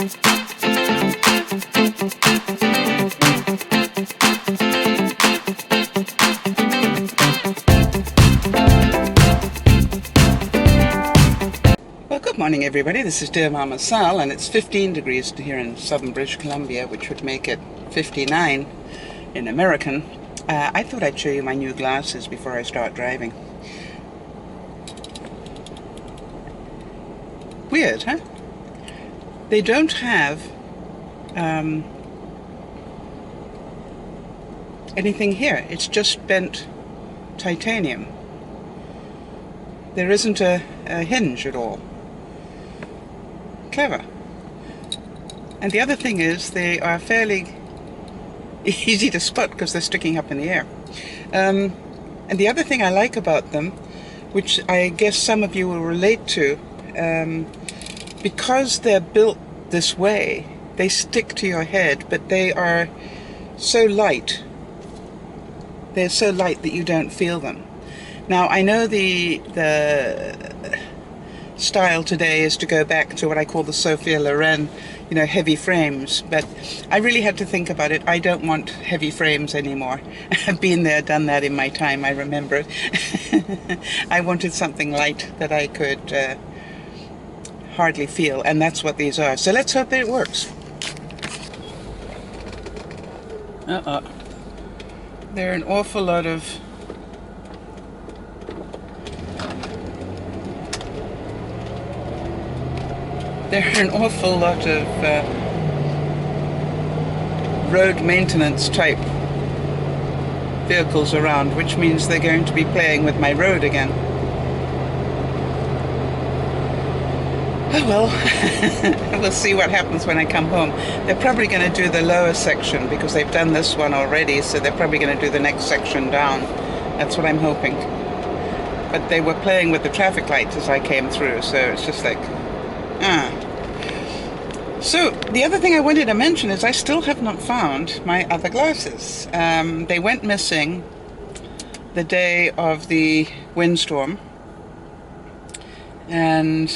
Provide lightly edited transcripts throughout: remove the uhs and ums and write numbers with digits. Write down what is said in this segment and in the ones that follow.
Good morning everybody, this is DearMamaSal, and it's 15 degrees here in southern British Columbia, which would make it 59 in American. I thought I'd show you my new glasses before I start driving. Weird, huh? They don't have anything here. It's just bent titanium. There isn't a hinge at all. Clever. And the other thing is they are fairly easy to spot because they're sticking up in the air. And the other thing I like about them, which I guess some of you will relate to, because they're built this way, they stick to your head, but they are so light. They're so light that you don't feel them. Now, I know the style today is to go back to what I call the Sophia Loren, you know, heavy frames, but I really had to think about it. I don't want heavy frames anymore. I've been there, done that in my time, I remember it. I wanted something light that I could hardly feel, and that's what these are. So let's hope that it works. There are an awful lot of road maintenance type vehicles around, which means they're going to be playing with my road again. Oh well, we'll see what happens when I come home. They're probably going to do the lower section because they've done this one already, so they're probably going to do the next section down. That's what I'm hoping. But they were playing with the traffic lights as I came through, so it's just like, So, the other thing I wanted to mention is I still have not found my other glasses. They went missing the day of the windstorm, and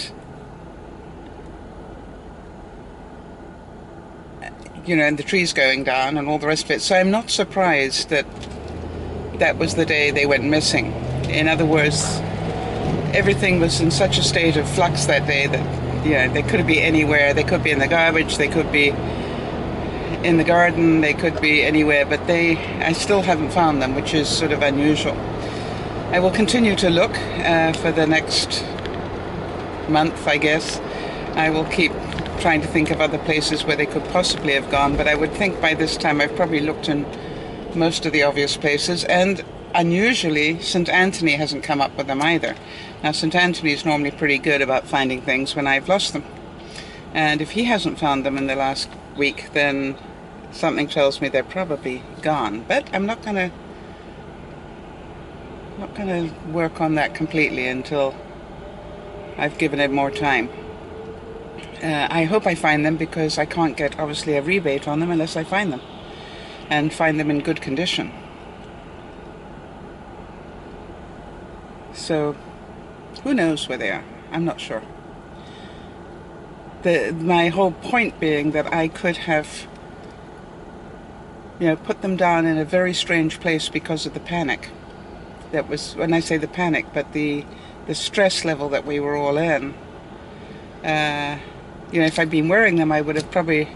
you know, and the trees going down and all the rest of it. So I'm not surprised that that was the day they went missing. In other words, everything was in such a state of flux that day that, you know, they could be anywhere. They could be in the garbage, they could be in the garden, they could be anywhere, but I still haven't found them, which is sort of unusual. I will continue to look for the next month, I guess. I will keep trying to think of other places where they could possibly have gone, but I would think by this time I've probably looked in most of the obvious places, and unusually St. Anthony hasn't come up with them either. Now, St. Anthony is normally pretty good about finding things when I've lost them, and if he hasn't found them in the last week, then something tells me they're probably gone. But I'm not gonna work on that completely until I've given it more time. I hope I find them, because I can't get, obviously, a rebate on them unless I find them, and find them in good condition. So, who knows where they are? I'm not sure. My whole point being that I could have, you know, put them down in a very strange place because of the panic. That was, when I say the panic, but the stress level that we were all in. You know, if I'd been wearing them, I would have probably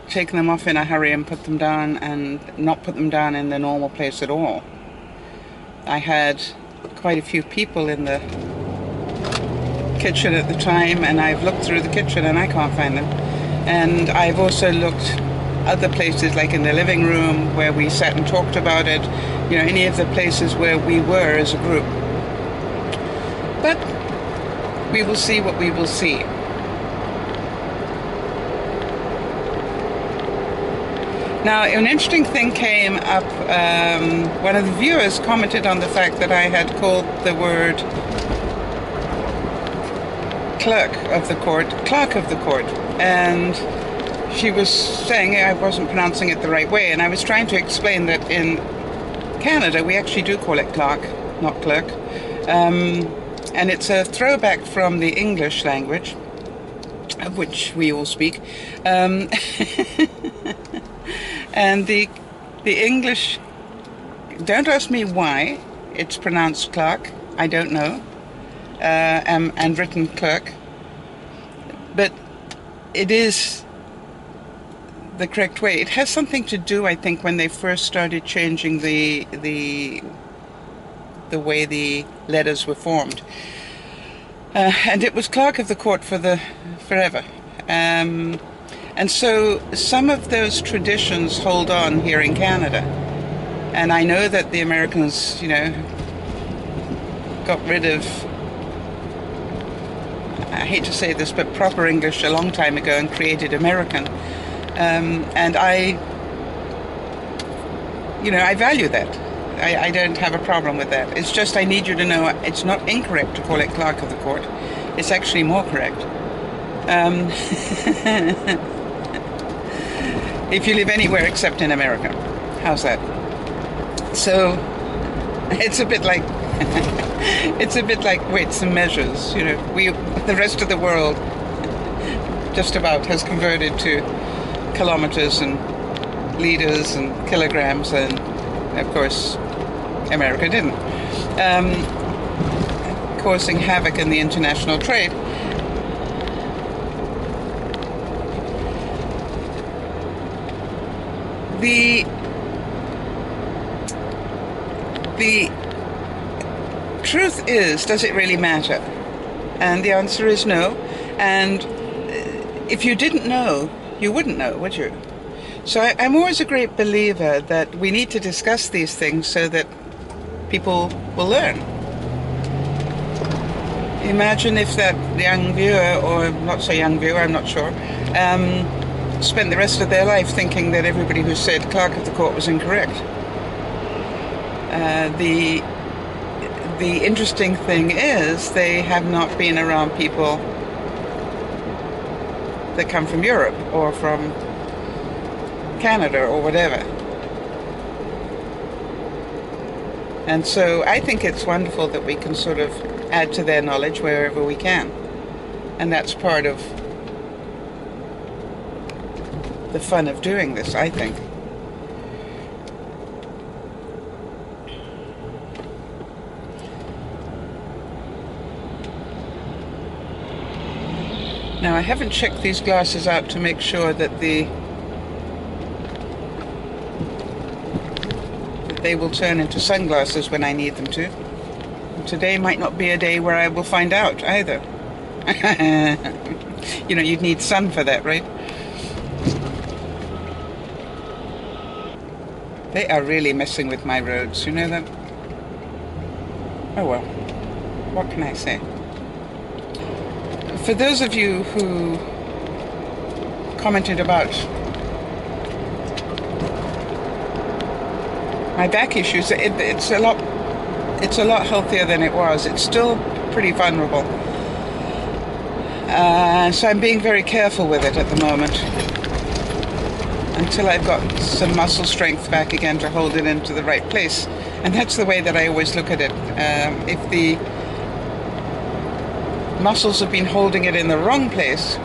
taken them off in a hurry and put them down, and not put them down in the normal place at all. I had quite a few people in the kitchen at the time, and I've looked through the kitchen and I can't find them. And I've also looked other places, like in the living room where we sat and talked about it, you know, any of the places where we were as a group. But we will see what we will see. Now, an interesting thing came up. One of the viewers commented on the fact that I had called the word clerk of the court, and she was saying I wasn't pronouncing it the right way, and I was trying to explain that in Canada we actually do call it clerk, not clerk. And it's a throwback from the English language, of which we all speak. Um, and the English, don't ask me why it's pronounced clerk, I don't know, and written clerk, but it is the correct way. It has something to do, I think, when they first started changing the way the letters were formed. And it was clerk of the court forever. And so some of those traditions hold on here in Canada. And I know that the Americans, got rid of, I hate to say this, but proper English a long time ago and created American. And I value that. I don't have a problem with that. It's just I need you to know it's not incorrect to call it clerk of the court. It's actually more correct. If you live anywhere except in America. How's that? So it's a bit like weights and measures. The rest of the world just about has converted to kilometers and liters and kilograms, and of course America didn't, causing havoc in the international trade. The truth is, does it really matter? And the answer is no. And if you didn't know, you wouldn't know, would you? So I'm always a great believer that we need to discuss these things so that people will learn. Imagine if that young viewer, or not so young viewer, I'm not sure, spent the rest of their life thinking that everybody who said clerk of the court was incorrect. The interesting thing is they have not been around people that come from Europe or from Canada or whatever. And so I think it's wonderful that we can sort of add to their knowledge wherever we can. And that's part of the fun of doing this, I think. Now, I haven't checked these glasses out to make sure that they will turn into sunglasses when I need them to. And today might not be a day where I will find out either. You'd need sun for that, right? They are really messing with my roads, you know that? Oh well, what can I say? For those of you who commented about my back issues, it's a lot healthier than it was. It's still pretty vulnerable. So I'm being very careful with it at the moment until I've got some muscle strength back again to hold it into the right place. And that's the way that I always look at it. If the muscles have been holding it in the wrong place,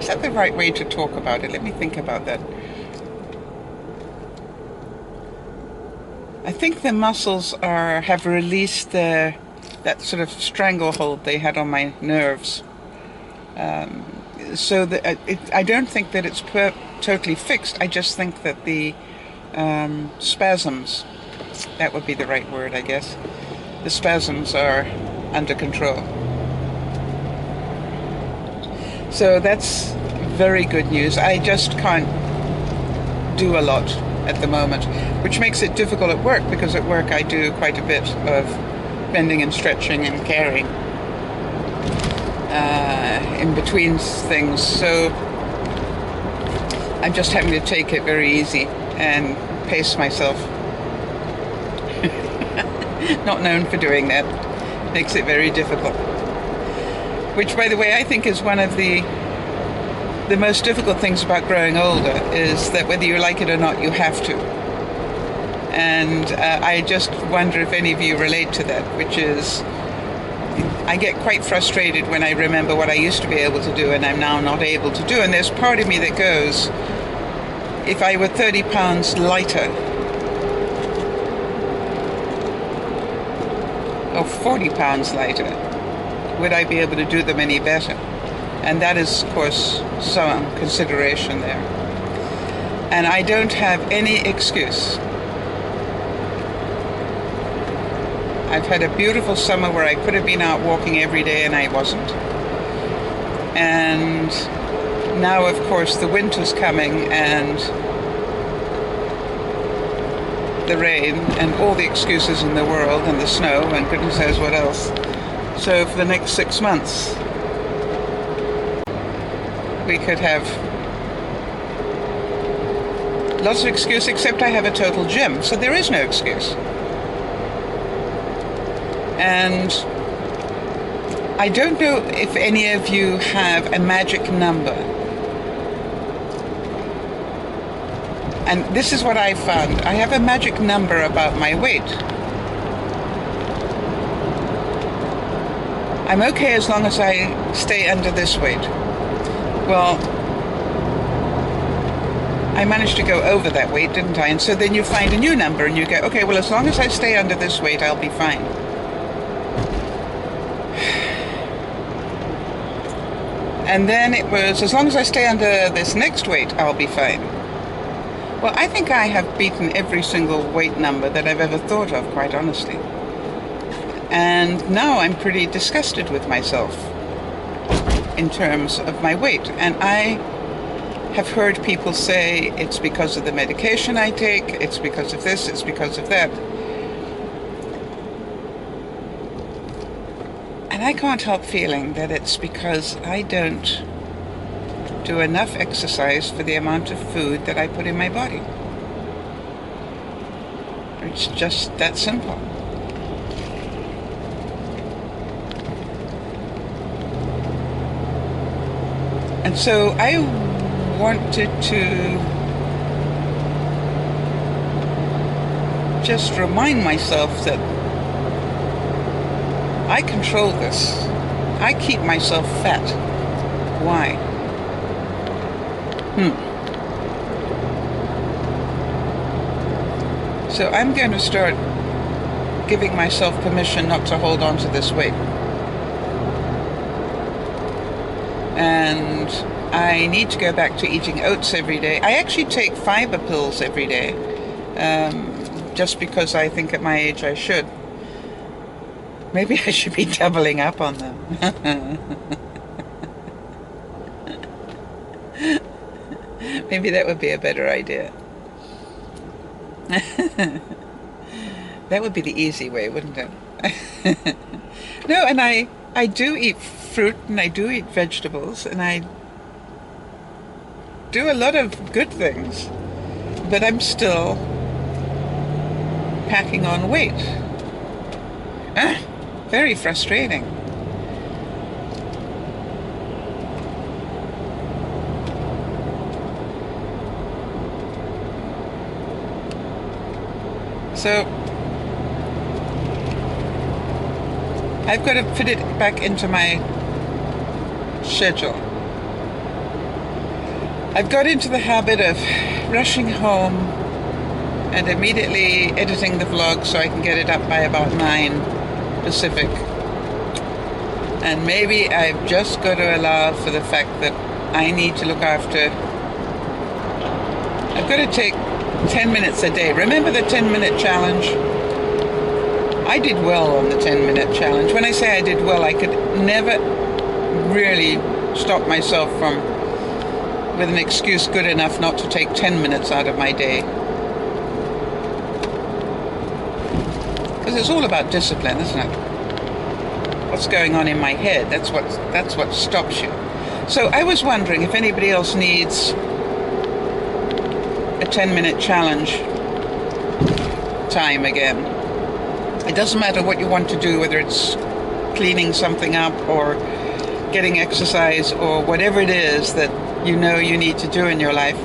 is that the right way to talk about it? Let me think about that. I think the muscles have released that sort of stranglehold they had on my nerves. So that I don't think that it's totally fixed. I just think that the spasms, that would be the right word, I guess. The spasms are under control. So that's very good news. I just can't do a lot at the moment, which makes it difficult at work, because at work I do quite a bit of bending and stretching and carrying in between things. So I'm just having to take it very easy and pace myself. Not known for doing that. Makes it very difficult. Which, by the way, I think is one of the most difficult things about growing older, is that whether you like it or not, you have to. And I just wonder if any of you relate to that, which is I get quite frustrated when I remember what I used to be able to do and I'm now not able to do. And there's part of me that goes, if I were 30 pounds lighter, or 40 pounds lighter, would I be able to do them any better? And that is, of course, some consideration there. And I don't have any excuse. I've had a beautiful summer where I could have been out walking every day and I wasn't. And now, of course, the winter's coming and the rain and all the excuses in the world and the snow and goodness knows what else. So for the next 6 months, we could have lots of excuses, except I have a total gym, so there is no excuse. And I don't know if any of you have a magic number. And this is what I found. I have a magic number about my weight. I'm okay as long as I stay under this weight. Well, I managed to go over that weight, didn't I? And so then you find a new number and you go, okay, well, as long as I stay under this weight, I'll be fine. And then it was, as long as I stay under this next weight, I'll be fine. Well, I think I have beaten every single weight number that I've ever thought of, quite honestly. And now I'm pretty disgusted with myself in terms of my weight. And I have heard people say it's because of the medication I take, it's because of this, it's because of that. And I can't help feeling that it's because I don't do enough exercise for the amount of food that I put in my body. It's just that simple. And so I wanted to just remind myself that I control this. I keep myself fat. Why? So I'm going to start giving myself permission not to hold on to this weight. And I need to go back to eating oats every day. I actually take fiber pills every day, just because I think at my age I should. Maybe I should be doubling up on them. Maybe that would be a better idea. That would be the easy way, wouldn't it? No, and I do eat fruit and I do eat vegetables and I do a lot of good things, but I'm still packing on weight. Very frustrating. So I've got to fit it back into my schedule. I've got into the habit of rushing home and immediately editing the vlog so I can get it up by about 9 Pacific. And maybe I've just got to allow for the fact that I need to look after. I've got to take 10 minutes a day. Remember the 10-minute challenge? I did well on the 10-minute challenge. When I say I did well, I could never really stop myself from, with an excuse good enough not to take 10 minutes out of my day. Because it's all about discipline, isn't it? What's going on in my head, that's what stops you. So I was wondering if anybody else needs a 10-minute challenge time again. It doesn't matter what you want to do, whether it's cleaning something up or getting exercise or whatever it is that you know you need to do in your life.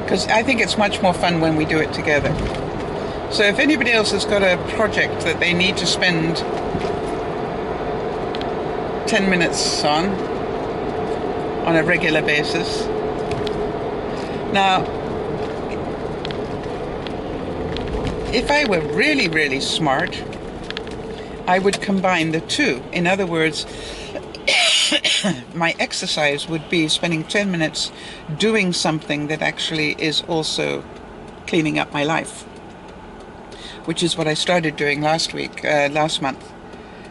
Because I think it's much more fun when we do it together. So if anybody else has got a project that they need to spend 10 minutes on a regular basis. Now, if I were really, really smart, I would combine the two. In other words, my exercise would be spending 10 minutes doing something that actually is also cleaning up my life, which is what I started doing last month.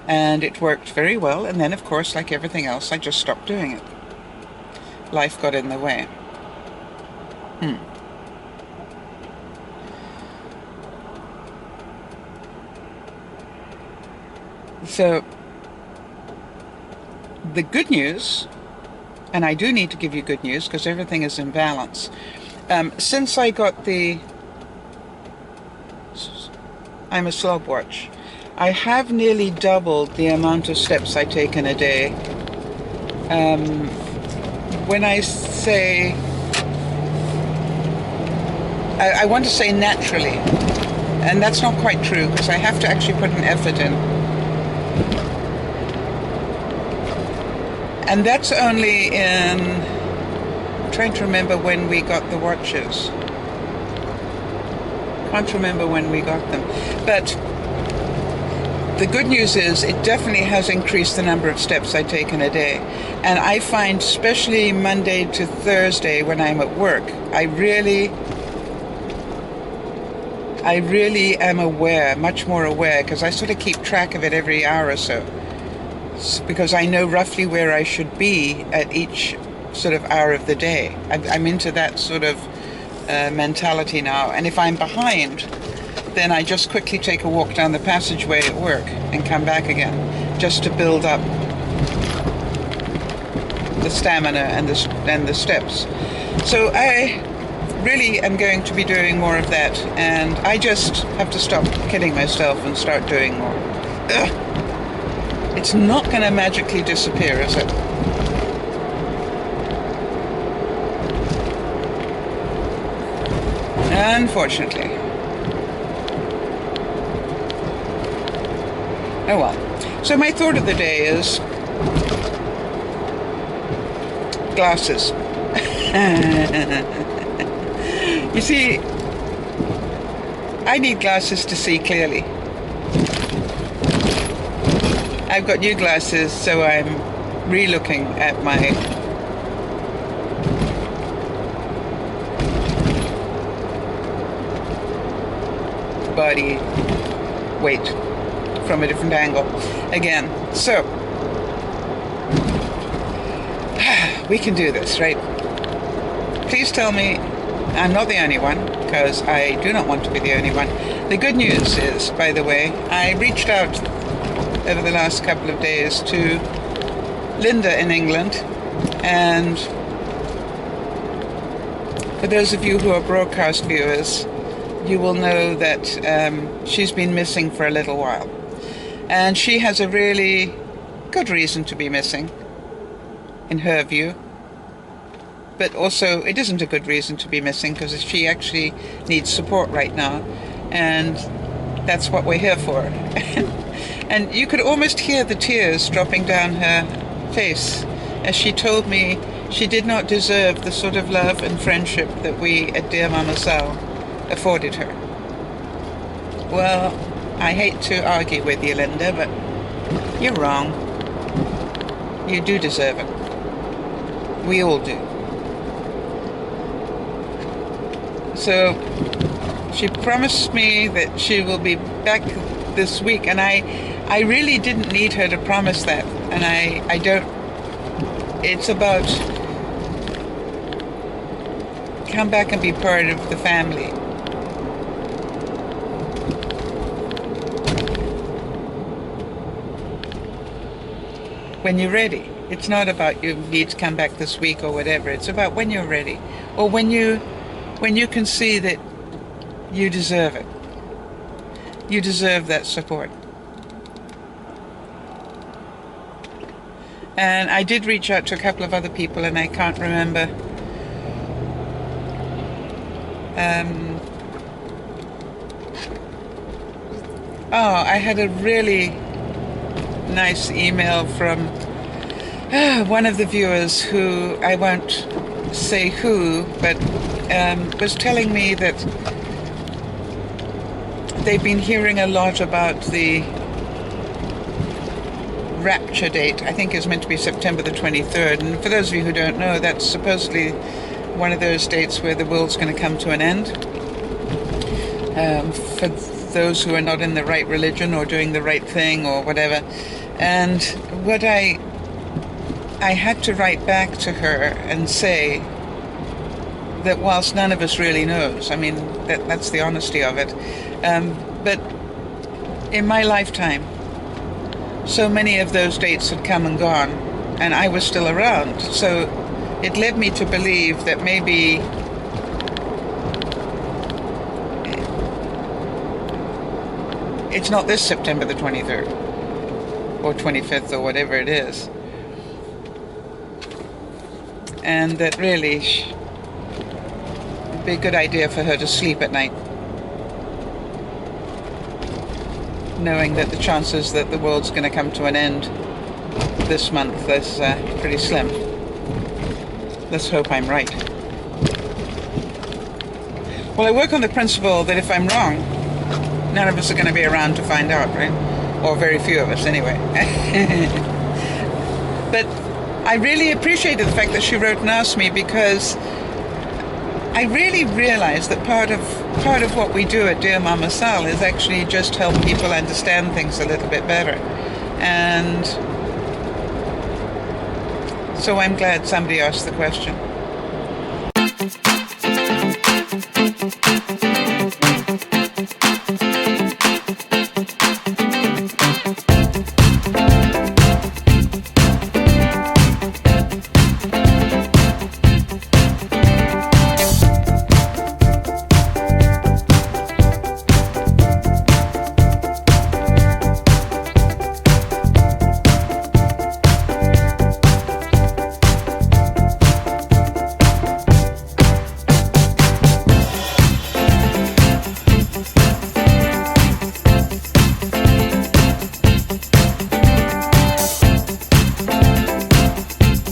And it worked very well. And then, of course, like everything else, I just stopped doing it. Life got in the way. So, the good news, and I do need to give you good news because everything is in balance. Since I got I'm a slobwatch, I have nearly doubled the amount of steps I take in a day. When I say, I want to say naturally, and that's not quite true because I have to actually put an effort in. And that's only in, I'm trying to remember when we got the watches. Can't remember when we got them. But the good news is it definitely has increased the number of steps I take in a day. And I find, especially Monday to Thursday when I'm at work, I really am aware, much more aware, because I sort of keep track of it every hour or so. Because I know roughly where I should be at each sort of hour of the day. I'm into that sort of mentality now. And if I'm behind, then I just quickly take a walk down the passageway at work and come back again, just to build up the stamina and the steps. So I really am going to be doing more of that, and I just have to stop kidding myself and start doing more. Ugh. It's not going to magically disappear, is it? Unfortunately. Oh well. So my thought of the day is glasses. You see, I need glasses to see clearly. I've got new glasses, so I'm re-looking at my body weight from a different angle again. So we can do this, right? Please tell me I'm not the only one, because I do not want to be the only one. The good news is, by the way, I reached out over the last couple of days to Linda in England, and for those of you who are broadcast viewers, you will know that she's been missing for a little while, and she has a really good reason to be missing in her view, but also it isn't a good reason to be missing because she actually needs support right now, and that's what we're here for. And you could almost hear the tears dropping down her face as she told me she did not deserve the sort of love and friendship that we at DearMamaSal afforded her. Well, I hate to argue with you, Linda, but you're wrong. You do deserve it. We all do. So she promised me that she will be back this week, and I really didn't need her to promise that, and I don't. It's about come back and be part of the family. When you're ready. It's not about you need to come back this week or whatever. It's about when you're ready, or when you can see that you deserve it. You deserve that support. And I did reach out to a couple of other people, and I can't remember Oh, I had a really nice email from one of the viewers who, I won't say who, but was telling me that they've been hearing a lot about the rapture date. I think is meant to be September the 23rd. And for those of you who don't know, that's supposedly one of those dates where the world's going to come to an end. For those who are not in the right religion or doing the right thing or whatever. And what I had to write back to her and say that whilst none of us really knows, I mean, that's the honesty of it, but in my lifetime, so many of those dates had come and gone, and I was still around. So it led me to believe that maybe it's not this September the 23rd or 25th or whatever it is. And that really it'd be a good idea for her to sleep at night, knowing that the chances that the world's going to come to an end this month is pretty slim. Let's hope I'm right. Well, I work on the principle that if I'm wrong, none of us are going to be around to find out, right? Or very few of us, anyway. But I really appreciated the fact that she wrote and asked me, because I really realized that part of what we do at DearMamaSal is actually just help people understand things a little bit better. And so I'm glad somebody asked the question.